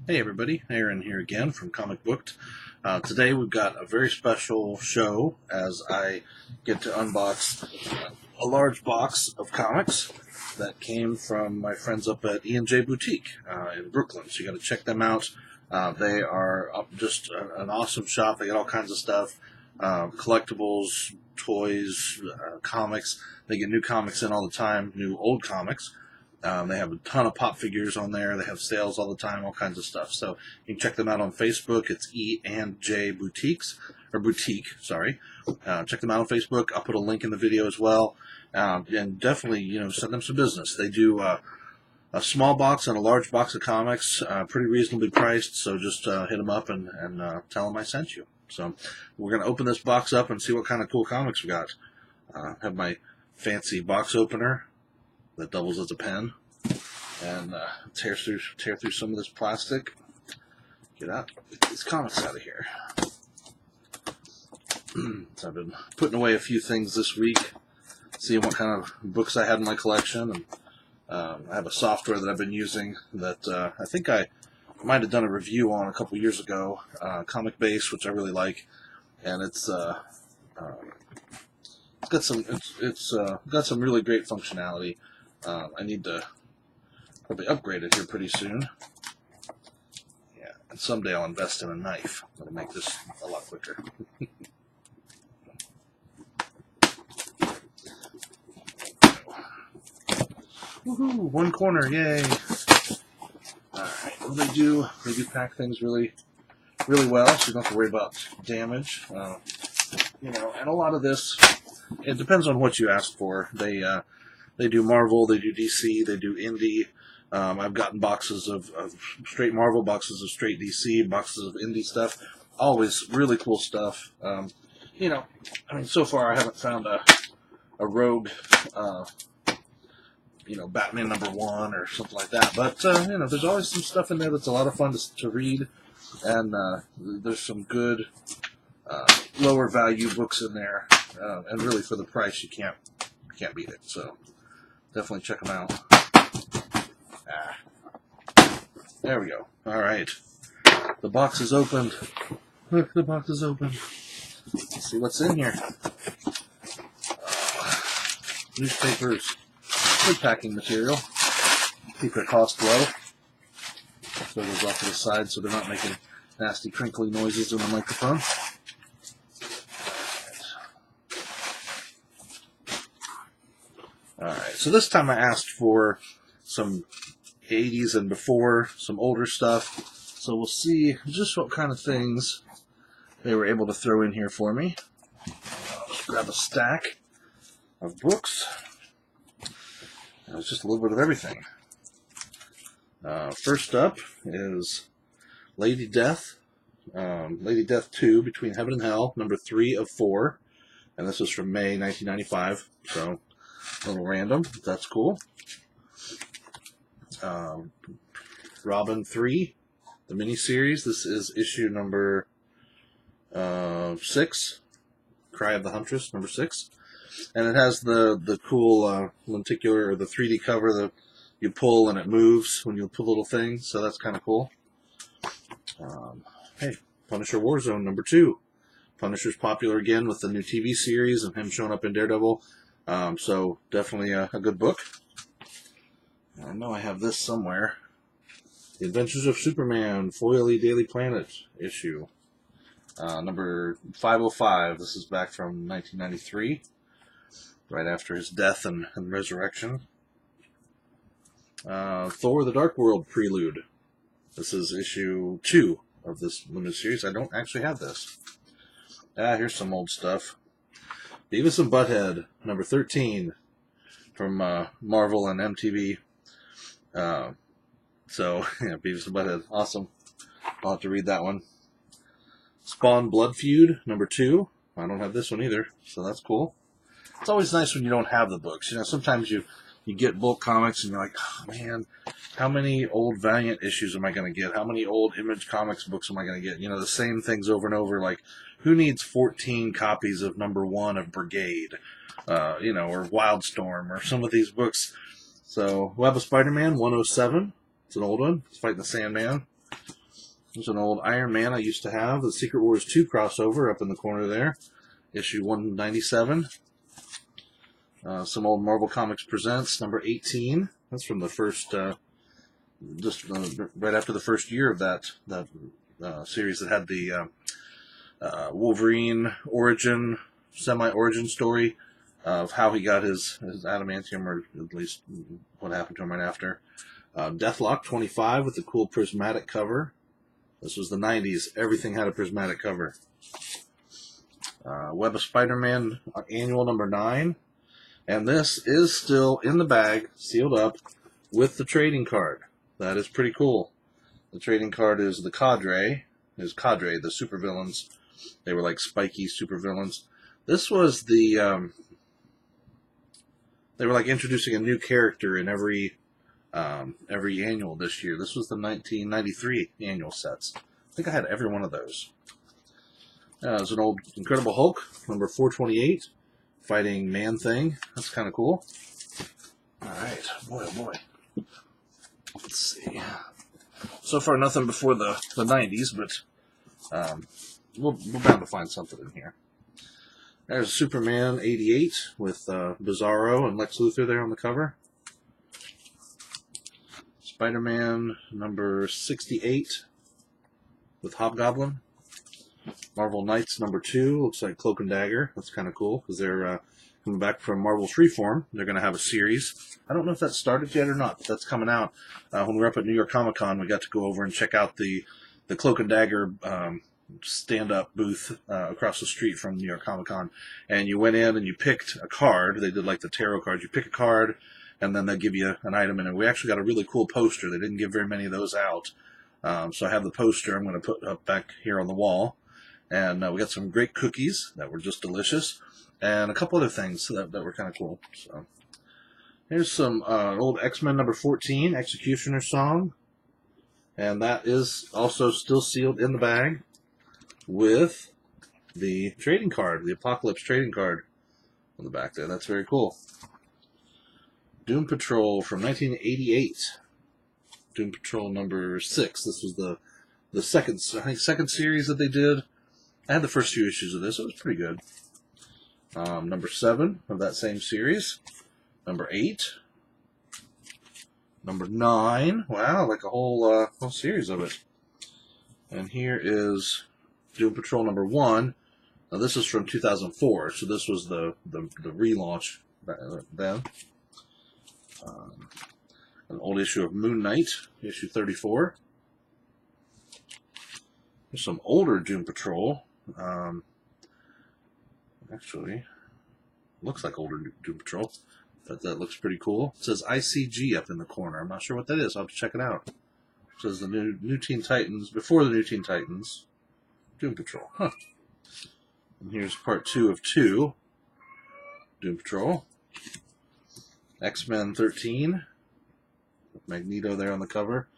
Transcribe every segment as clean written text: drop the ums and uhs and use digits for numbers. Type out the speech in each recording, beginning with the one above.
Hey everybody, Aaron here again from Comic Booked. Today we've got a very special show as I get to unbox a large box of comics that came from my friends up at E&J Boutique in Brooklyn. So you got to check them out. They are just an awesome shop. They got all kinds of stuff, collectibles, toys, comics. They get new comics in all the time, new old comics. They have a ton of pop figures on there. They have sales all the time, all kinds of stuff. So you can check them out on Facebook. It's E and J Boutiques, or Boutique, sorry. Check them out on Facebook. I'll put a link in the video as well. And definitely, send them some business. They do a small box and a large box of comics, pretty reasonably priced. So just hit them up and tell them I sent you. So we're going to open this box up and see what kind of cool comics we got. Have my fancy box opener that doubles as a pen, and tear through some of this plastic. Get these comics out of here. So I've been putting away a few things this week, seeing what kind of books I had in my collection, and I have a software that I've been using that I think I might have done a review on a couple years ago, Comic Base, which I really like, and it's got some really great functionality. I need to probably upgrade it here pretty soon. Yeah, and someday I'll invest in a knife. That'll make this a lot quicker. Woohoo! One corner, yay! Alright, well they do pack things really well, so you don't have to worry about damage. And a lot of this, it depends on what you ask for. They do Marvel, they do DC, they do Indie. I've gotten boxes of straight Marvel, boxes of straight DC, boxes of Indie stuff. Always really cool stuff. So far I haven't found a rogue, Batman #1 or something like that. But, there's always some stuff in there that's a lot of fun to read. And there's some good lower value books in there. And really for the price, you can't beat it. So definitely check them out. There we go. All right. The box is opened. Look, the box is open. Let's see what's in here. Newspapers. Good packing material. Keep their cost low. Throw those off to the side so they're not making nasty crinkly noises in the microphone. Alright, so this time I asked for some 80s and before, some older stuff. So we'll see just what kind of things they were able to throw in here for me. I'll just grab a stack of books. It's just a little bit of everything. First up is Lady Death. Lady Death 2, Between Heaven and Hell, number 3 of 4. And this was from May 1995, so a little random, but that's cool. Robin 3, the miniseries. This is issue number 6, Cry of the Huntress, number 6. And it has the cool lenticular, or the 3D cover that you pull and it moves when you pull little things, so that's kind of cool. Hey, Punisher Warzone, number 2. Punisher's popular again with the new TV series and him showing up in Daredevil. So definitely a good book. I know I have this somewhere. The Adventures of Superman, Foily Daily Planet issue. Number 505. This is back from 1993. Right after his death and resurrection. Thor: The Dark World Prelude. This is issue 2 of this limited series. I don't actually have this. Here's some old stuff. Beavis and Butthead, number 13, from Marvel and MTV. Beavis and Butthead, awesome. I'll have to read that one. Spawn Blood Feud, number 2. I don't have this one either, so that's cool. It's always nice when you don't have the books. Sometimes you get bulk comics and you're like, oh man, how many old Valiant issues am I going to get? How many old Image Comics books am I going to get? The same things over and over. Like, who needs 14 copies of number 1 of Brigade? Or Wildstorm, or some of these books. So, Web of Spider-Man 107. It's an old one. It's fighting the Sandman. There's an old Iron Man I used to have, the Secret Wars 2 crossover up in the corner there, issue 197. Some old Marvel Comics Presents, number 18. That's from the first, just right after the first year of that series that had the Wolverine origin, semi-origin story of how he got his adamantium, or at least what happened to him right after. Deathlock 25 with the cool prismatic cover. This was the 90s. Everything had a prismatic cover. Web of Spider-Man annual number 9. And this is still in the bag, sealed up, with the trading card. That is pretty cool. The trading card is the Cadre, the supervillains. They were like spiky supervillains. This was the, they were like introducing a new character in every annual this year. This was the 1993 annual sets. I think I had every one of those. There's an old Incredible Hulk, number 428. Fighting Man-Thing. That's kind of cool. Alright, boy oh boy. Let's see. So far nothing before the 90s, but we're bound to find something in here. There's Superman 88 with Bizarro and Lex Luthor there on the cover. Spider-Man number 68 with Hobgoblin. Marvel Knights number 2, looks like Cloak and Dagger. That's kind of cool, because they're coming back from Marvel's Freeform. They're going to have a series. I don't know if that started yet or not, but that's coming out. When we were up at New York Comic Con, we got to go over and check out the Cloak and Dagger stand-up booth across the street from New York Comic Con. And you went in and you picked a card. They did like the tarot cards. You pick a card, and then they give you an item in it. We actually got a really cool poster. They didn't give very many of those out. So I have the poster I'm going to put up back here on the wall. And we got some great cookies that were just delicious, and a couple other things that were kind of cool. So here's some old X-Men number 14, Executioner Song, and that is also still sealed in the bag with the trading card, the Apocalypse trading card on the back there. That's very cool. Doom Patrol from 1988. Doom Patrol number 6. This was the second series that they did. I had the first few issues of this. It was pretty good. Number 7 of that same series. Number 8. Number 9. Wow, like a whole series of it. And here is Doom Patrol number 1. Now this is from 2004, so this was the relaunch then. An old issue of Moon Knight, issue 34. There's some older Doom Patrol. Actually, looks like older Doom Patrol, but that looks pretty cool. It says ICG up in the corner. I'm not sure what that is. I'll have to check it out. It says the new Teen Titans, before the new Teen Titans, Doom Patrol. Huh. And here's part 2 of 2, Doom Patrol. X-Men 13, with Magneto there on the cover.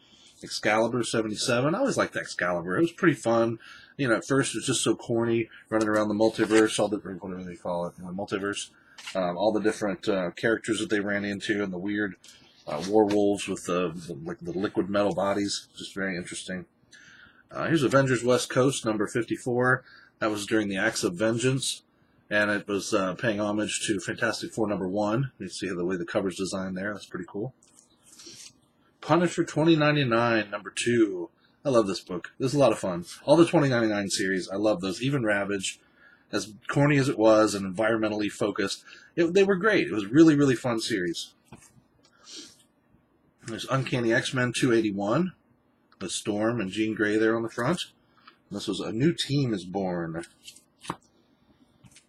Excalibur 77. I always liked Excalibur. It was pretty fun. You know, at first it was just so corny, running around the multiverse, all the, whatever they call it, the multiverse, all the different characters that they ran into, and the weird werewolves with the liquid metal bodies. Just very interesting. Here's Avengers West Coast number 54. That was during the Acts of Vengeance, and it was paying homage to Fantastic Four number 1. You see the way the cover's designed there. That's pretty cool. Punisher 2099 number 2. I love this book. This is a lot of fun. All the 2099 series, I love those. Even Ravage, as corny as it was and environmentally focused, they were great. It was a really, really fun series. There's Uncanny X-Men 281 with Storm and Jean Grey there on the front. This was A New Team is Born.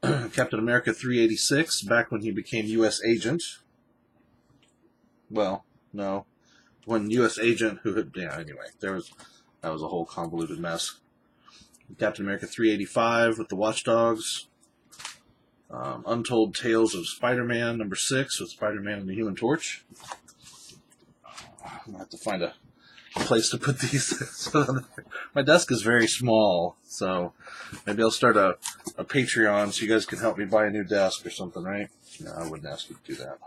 Captain America 386, back when he became U.S. Agent. Well, no. When U.S. Agent, anyway, that was a whole convoluted mess. Captain America 385 with the Watchdogs. Untold Tales of Spider-Man number 6 with Spider-Man and the Human Torch. I'm going to have to find a place to put these. My desk is very small, so maybe I'll start a Patreon so you guys can help me buy a new desk or something, right? No, I wouldn't ask you to do that.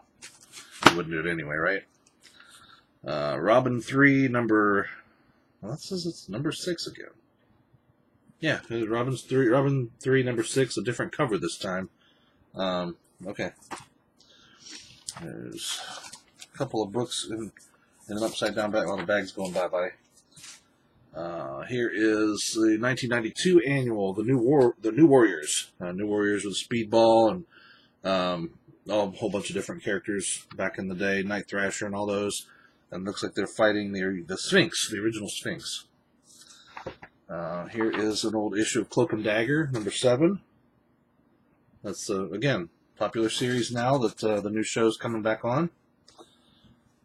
You wouldn't do it anyway, right? Robin 3, number Well, that says it's number 6 again. Yeah, Robin 3, number 6, a different cover this time. Okay. There's a couple of books in an upside down bag while the bag's going bye-bye. Here is the 1992 annual, the New Warriors. New Warriors with Speedball and a whole bunch of different characters back in the day, Night Thrasher and all those. And it looks like they're fighting the Sphinx, the original Sphinx. Here is an old issue of Cloak and Dagger, number 7. That's, again, popular series now that the new show's coming back on.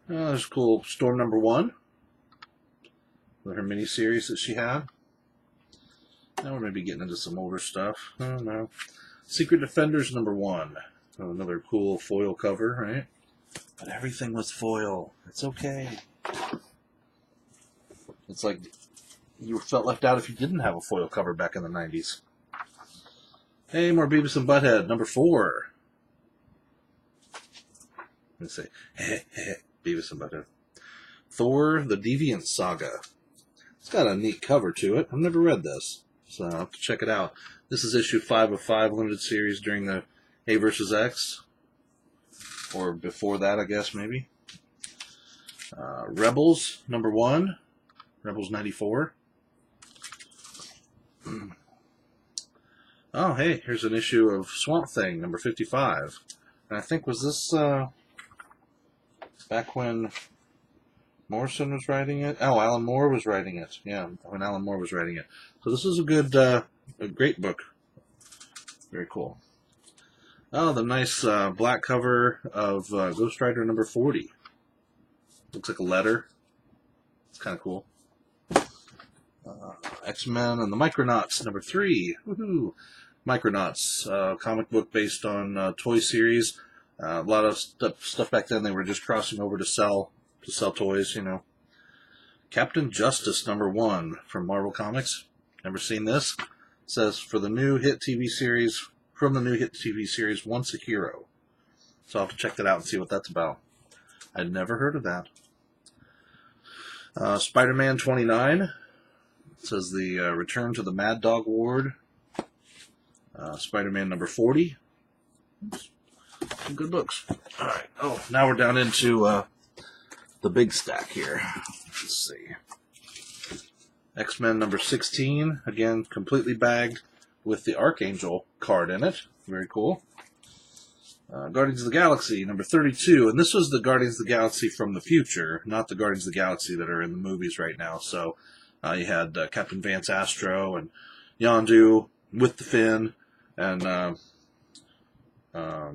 There's cool Storm number 1. Her mini-series that she had. Now we're maybe getting into some older stuff. I don't know. Secret Defenders number 1. Oh, another cool foil cover, right? But everything was foil. It's okay. It's like you felt left out if you didn't have a foil cover back in the 90s. Hey, more Beavis and Butthead, number 4. Let's say, Beavis and Butthead. Thor, the Deviant Saga. It's got a neat cover to it. I've never read this, so I'll have to check it out. This is issue 5 of 5, limited series during the A vs. X. Or before that, I guess, maybe. Rebels, number 1. Rebels 94. Oh, hey, here's an issue of Swamp Thing, number 55. And I think, was this back when Morrison was writing it? Oh, Alan Moore was writing it. Yeah, when Alan Moore was writing it. So this is a great book. Very cool. Oh, the nice black cover of Ghost Rider number 40. Looks like a letter. It's kind of cool. X-Men and the Micronauts number 3. Woohoo! Micronauts, comic book based on toy series. A lot of stuff back then. They were just crossing over to sell toys, you know. Captain Justice number 1 from Marvel Comics. Never seen this. It says from the new hit TV series, Once a Hero. So I'll have to check that out and see what that's about. I'd never heard of that. Spider-Man 29. It says the Return to the Mad Dog Ward. Spider-Man number 40. Some good books. All right. Oh, now we're down into the big stack here. Let's see. X-Men number 16. Again, completely bagged with the Archangel card in it. Very cool. Guardians of the Galaxy number 32. And this was the Guardians of the Galaxy from the future, not the Guardians of the Galaxy that are in the movies right now. So you had Captain Vance Astro and Yondu with the Finn. And,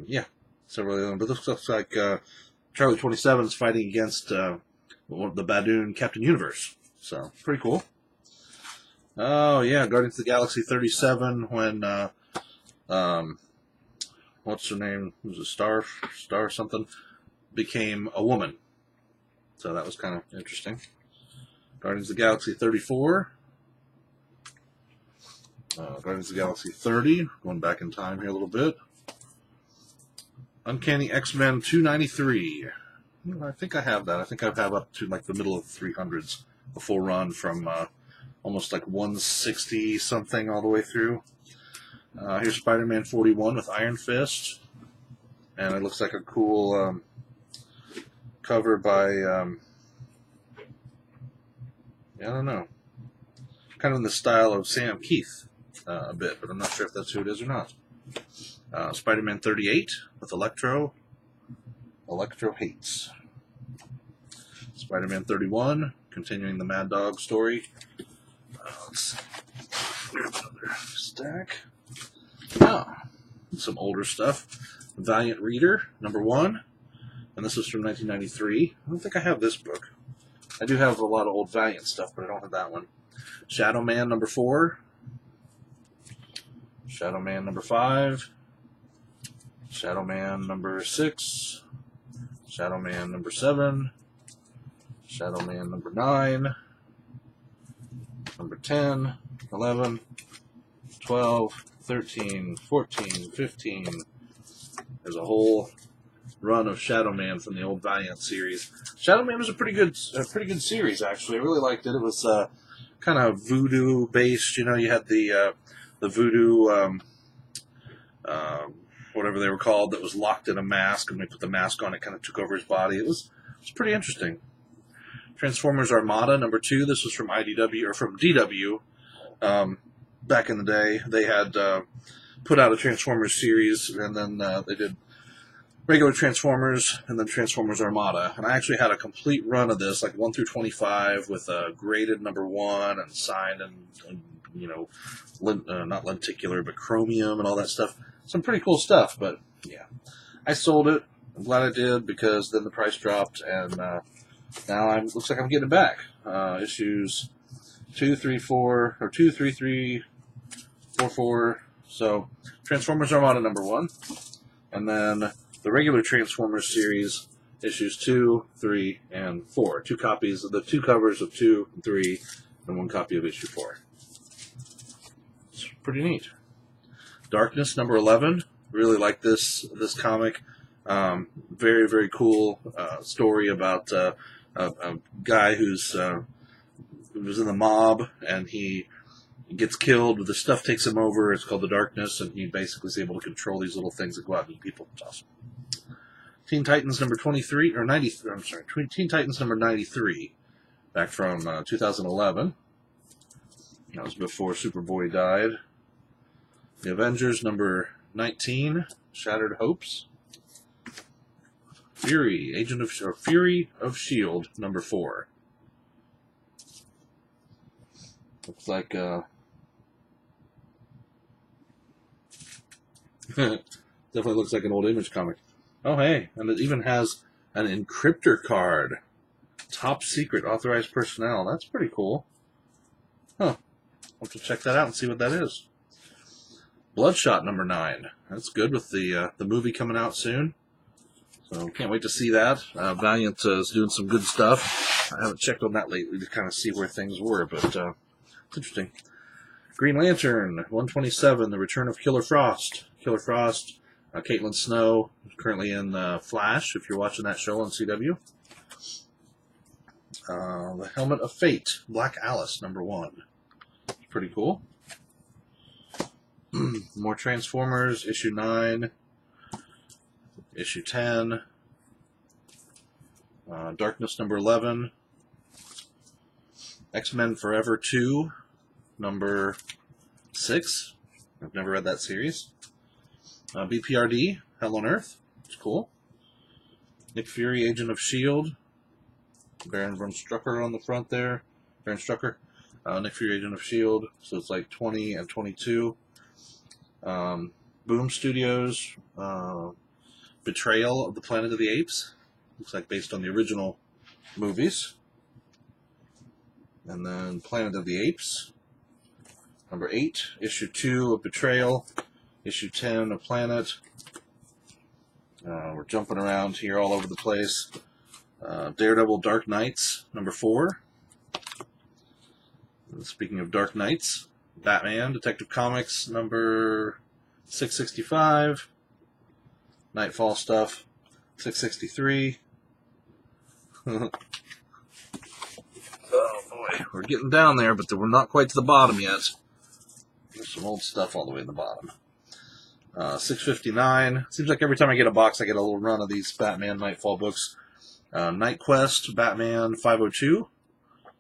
yeah, several of them. But this looks like Charlie 27 is fighting against the Badoon Captain Universe. So, pretty cool. Oh, yeah, Guardians of the Galaxy 37 when, what's her name? Was it Star something? Became a woman. So that was kind of interesting. Guardians of the Galaxy 34. Guardians of the Galaxy 30. Going back in time here a little bit. Uncanny X-Men 293. I think I have that. I think I have up to like the middle of the 300s. A full run from almost like 160 something all the way through. Here's Spider-Man 41 with Iron Fist. And it looks like a cool cover by, I don't know, kind of in the style of Sam Keith a bit, but I'm not sure if that's who it is or not. Spider-Man 38 with Electro. Electro hates. Spider-Man 31, continuing the Mad Dog story. Let's see. Here's another stack. Oh, some older stuff. Valiant Reader, number 1. And this is from 1993. I don't think I have this book. I do have a lot of old Valiant stuff, but I don't have that one. Shadow Man, number 4. Shadow Man, number 5. Shadow Man, number 6. Shadow Man, number 7. Shadow Man, number 9. Number 10, 11, 12, 13, 14, 15. There's a whole run of Shadow Man from the old Valiant series. Shadow Man was a pretty good series, actually. I really liked it. It was kind of voodoo based. You know, you had the voodoo whatever they were called that was locked in a mask, and when he put the mask on, it kind of took over his body. It was pretty interesting. Transformers Armada #2. This was from IDW or from DW. Back in the day, they had put out a Transformers series, and then they did regular Transformers and then Transformers Armada. And I actually had a complete run of this, like 1 through 25, with a graded #1 and signed and you know, not lenticular, but chromium and all that stuff. Some pretty cool stuff, but yeah, I sold it. I'm glad I did, because then the price dropped, and now looks like I'm getting it back. Issues 2, 3, 4, or 2, 3, 3, 4, 4. So Transformers Armada #1, and then the regular Transformers series, issues 2, 3, and 4. 2 copies of the 2 covers of 2 and 3, and 1 copy of issue 4. It's pretty neat. Darkness #11. Really like this comic. Very, very cool story about a guy who was in the mob, and he gets killed, but the stuff takes him over. It's called the Darkness, and he basically is able to control these little things that go out and eat people. It's awesome. Teen Titans #23 or 90. I'm sorry, Teen Titans #93, back from 2011. That was before Superboy died. The Avengers #19, Shattered Hopes. Fury of Shield #4. Looks like definitely looks like an old Image comic. Oh hey, and it even has an encryptor card. Top secret authorized personnel. That's pretty cool. Huh. I'll have to check that out and see what that is. Bloodshot #9. That's good, with the movie coming out soon. So can't wait to see that. Valiant is doing some good stuff. I haven't checked on that lately to kind of see where things were, but it's interesting. Green Lantern #127, The Return of Killer Frost. Killer Frost, Caitlin Snow, currently in Flash, if you're watching that show on CW. The Helmet of Fate, Black Alice #1. Pretty cool. More Transformers, issue 9, issue 10, Darkness #11, X-Men Forever 2, #6. I've never read that series. BPRD, Hell on Earth. It's cool. Nick Fury, Agent of S.H.I.E.L.D. Baron von Strucker on the front there. Baron Strucker. Nick Fury, Agent of S.H.I.E.L.D. So it's like 20 and 22. Boom Studios, Betrayal of the Planet of the Apes. Looks like based on the original movies. And then Planet of the Apes, #8, issue 2 of Betrayal, issue 10 of Planet. We're jumping around here all over the place. Daredevil Dark Knights, #4. Speaking of Dark Knights, Batman, Detective Comics, #665. Nightfall stuff, 663. Oh boy, we're getting down there, but we're not quite to the bottom yet. There's some old stuff all the way at the bottom. 659. Seems like every time I get a box, I get a little run of these Batman Nightfall books. Night Quest, Batman 502.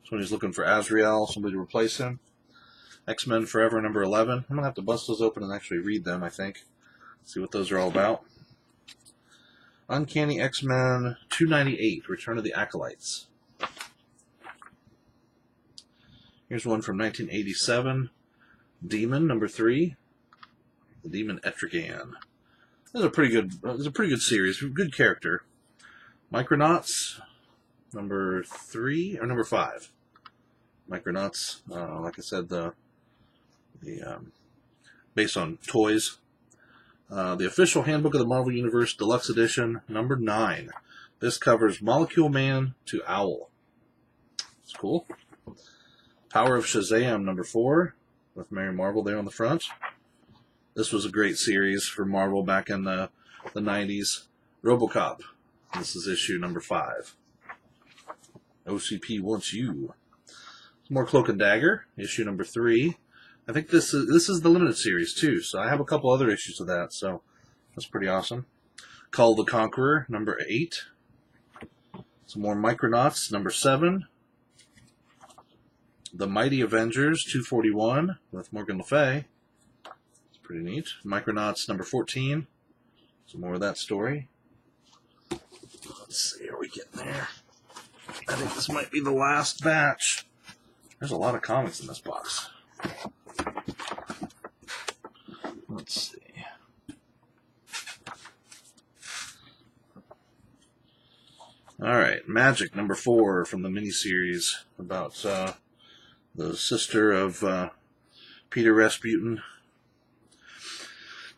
So when he's looking for Azrael, somebody to replace him. X-Men Forever #11. I'm going to have to bust those open and actually read them, I think. See what those are all about. Uncanny X-Men 298, Return of the Acolytes. Here's one from 1987. Demon #3. The Demon Etrigan. This is a pretty good series. Good character. Micronauts #3 or #5. Micronauts, like I said, the based on toys. The Official Handbook of the Marvel Universe Deluxe Edition #9. This covers Molecule Man to Owl. It's cool. Power of Shazam #4 with Mary Marvel there on the front. This was a great series for Marvel back in the 90s. RoboCop. This is issue number 5. OCP wants you. More Cloak and Dagger, issue number 3. I think this is the limited series too, so I have a couple other issues of that, so that's pretty awesome. Cull the Conqueror, number 8. Some more Micronauts, number 7. The Mighty Avengers, 241, with Morgan Le Fay. It's pretty neat. Micronauts, number 14. Some more of that story. Let's see, are we getting there? I think this might be the last batch. There's a lot of comics in this box. Let's see. Alright, Magic, number 4 from the miniseries about the sister of Peter Rasputin.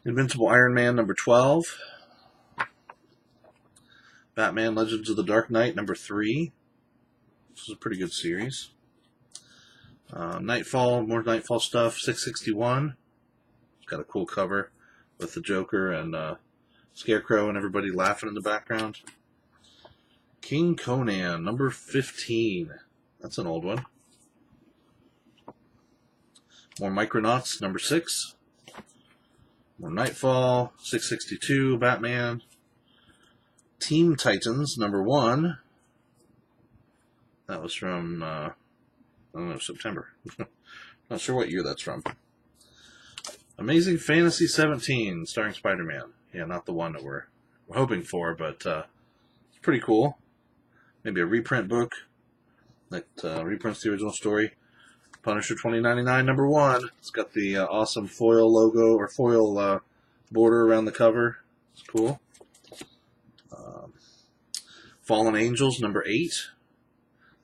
Invincible Iron Man, number 12. Batman Legends of the Dark Knight, number 3. This is a pretty good series. Nightfall, more Nightfall stuff, 661. It's got a cool cover with the Joker and Scarecrow and everybody laughing in the background. King Conan, number 15. That's an old one. More Micronauts, number 6. More Nightfall, 662, Batman. Teen Titans, number 1. That was from, I don't know, September. Not sure what year that's from. Amazing Fantasy 17, starring Spider-Man. Yeah, not the one that we're hoping for, but it's pretty cool. Maybe a reprint book that reprints the original story. Punisher 2099, number 1. It's got the awesome foil logo, or foil border around the cover. It's cool. Fallen Angels, number 8.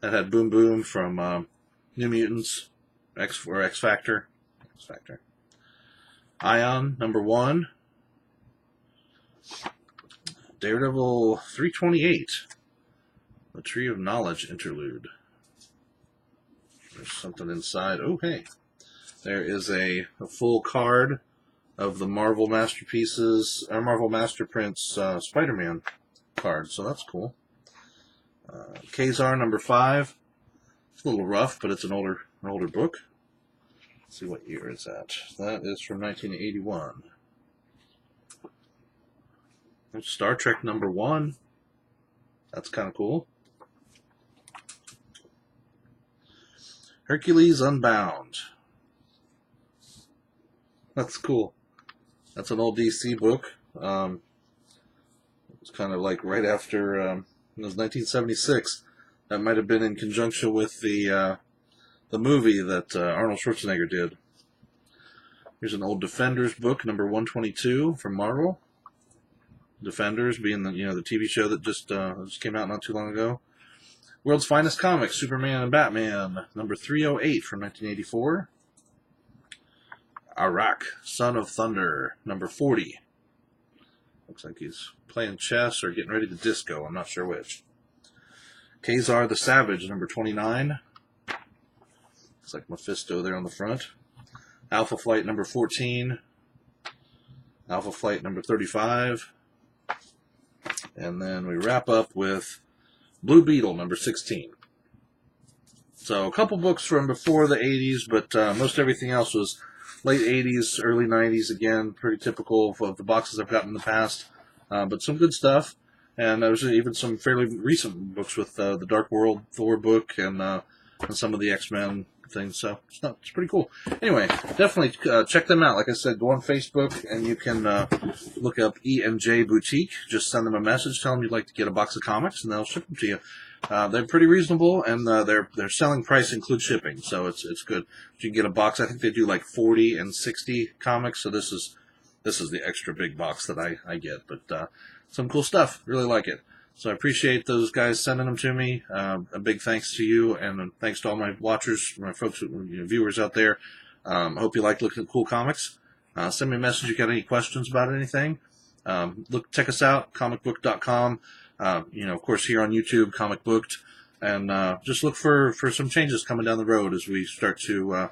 That had Boom Boom from New Mutants, X Factor. Ion, number 1. Daredevil 328. The Tree of Knowledge interlude. There's something inside. Oh, hey. There is a full card of the Marvel Masterpieces, or Marvel Masterprints Spider-Man card, so that's cool. Kazar, number 5. It's a little rough, but it's an older book. Let's see what year is that. That is from 1981. There's Star Trek number 1. That's kind of cool. Hercules Unbound. That's cool. That's an old DC book. It's kind of like right after, it was 1976. That might have been in conjunction with the movie that Arnold Schwarzenegger did. Here's an old Defenders book, number 122 from Marvel. Defenders being the the TV show that just came out not too long ago. World's Finest Comics, Superman and Batman, number 308 from 1984. Arak, Son of Thunder, number 40. Looks like he's playing chess or getting ready to disco, I'm not sure which. Kazar the Savage, number 29. Looks like Mephisto there on the front. Alpha Flight, number 14. Alpha Flight, number 35. And then we wrap up with Blue Beetle, number 16. So a couple books from before the 80s, but most everything else was late 80s, early 90s, again, pretty typical of the boxes I've gotten in the past. But some good stuff. And there's even some fairly recent books with the Dark World Thor book and some of the X-Men things. So it's pretty cool. Anyway, definitely check them out. Like I said, go on Facebook and you can look up E&J Boutique. Just send them a message, tell them you'd like to get a box of comics, and they'll ship them to you. They're pretty reasonable, and their selling price includes shipping, so it's good. You can get a box. I think they do like 40 and 60 comics, so this is the extra big box that I get. But some cool stuff. Really like it. So I appreciate those guys sending them to me. A big thanks to you, and thanks to all my watchers, my folks, viewers out there. I hope you like looking at cool comics. Send me a message if you got any questions about anything. Check us out, comicbook.com. Of course, here on YouTube, Comic Booked, and just look for some changes coming down the road as we start to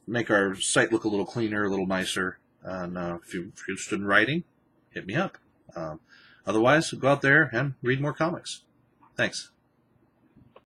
make our site look a little cleaner, a little nicer. And if you're interested in writing, hit me up. Otherwise, go out there and read more comics. Thanks.